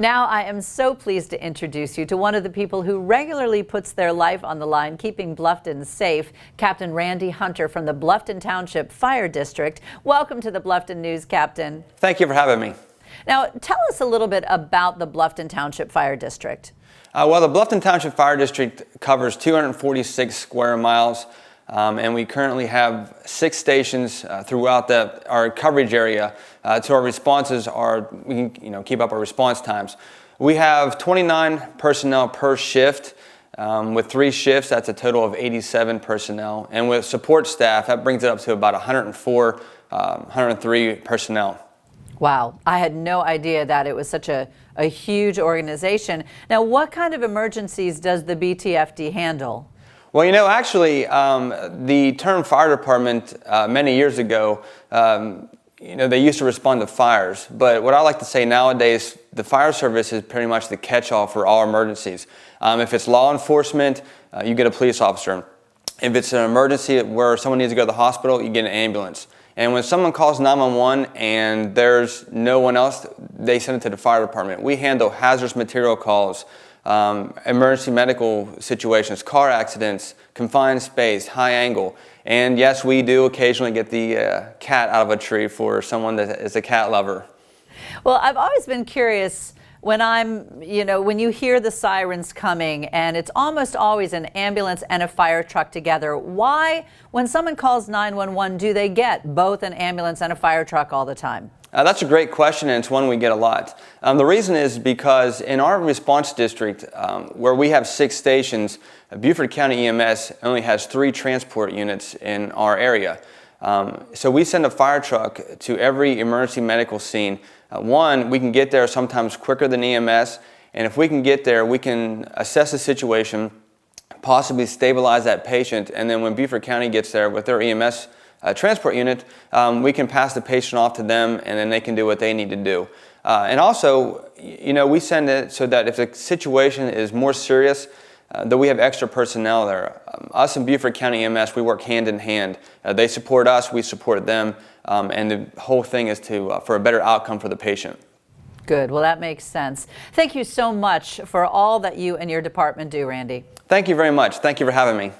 Now I am so pleased to introduce you to one of the people who regularly puts their life on the line keeping Bluffton safe, Captain Randy Hunter from the Bluffton Township Fire District. Welcome to the Bluffton News, Captain. Thank you for having me. Now tell us a little bit about the Bluffton Township Fire District. Well, the Bluffton Township Fire District covers 246 square miles. And we currently have 6 stations throughout our coverage area. So our responses are, we can keep up our response times. We have 29 personnel per shift. With 3 shifts, that's a total of 87 personnel. And with support staff, that brings it up to about 104, 103 personnel. Wow, I had no idea that it was such a huge organization. Now, what kind of emergencies does the BTFD handle? Well, actually, the term fire department many years ago, they used to respond to fires. But what I like to say nowadays, the fire service is pretty much the catch-all for all emergencies. If it's law enforcement, you get a police officer. If it's an emergency where someone needs to go to the hospital, you get an ambulance. And when someone calls 911 and there's no one else, they send it to the fire department. We handle hazardous material calls, emergency medical situations, car accidents, confined space, high angle. And yes, we do occasionally get the cat out of a tree for someone that is a cat lover. Well, I've always been curious when when you hear the sirens coming and it's almost always an ambulance and a fire truck together. Why, when someone calls 911, do they get both an ambulance and a fire truck all the time? That's a great question, and it's one we get a lot. The reason is because in our response district, where we have 6 stations, Beaufort County EMS only has 3 transport units in our area. So we send a fire truck to every emergency medical scene. One, we can get there sometimes quicker than EMS, and if we can get there, we can assess the situation, possibly stabilize that patient, and then when Beaufort County gets there with their EMS transport unit, we can pass the patient off to them, and then they can do what they need to do. And also, we send it so that if the situation is more serious, that we have extra personnel there. Us and Beaufort County EMS, we work hand in hand. They support us, we support them, and the whole thing is for a better outcome for the patient. Good. Well, that makes sense. Thank you so much for all that you and your department do, Randy. Thank you very much. Thank you for having me.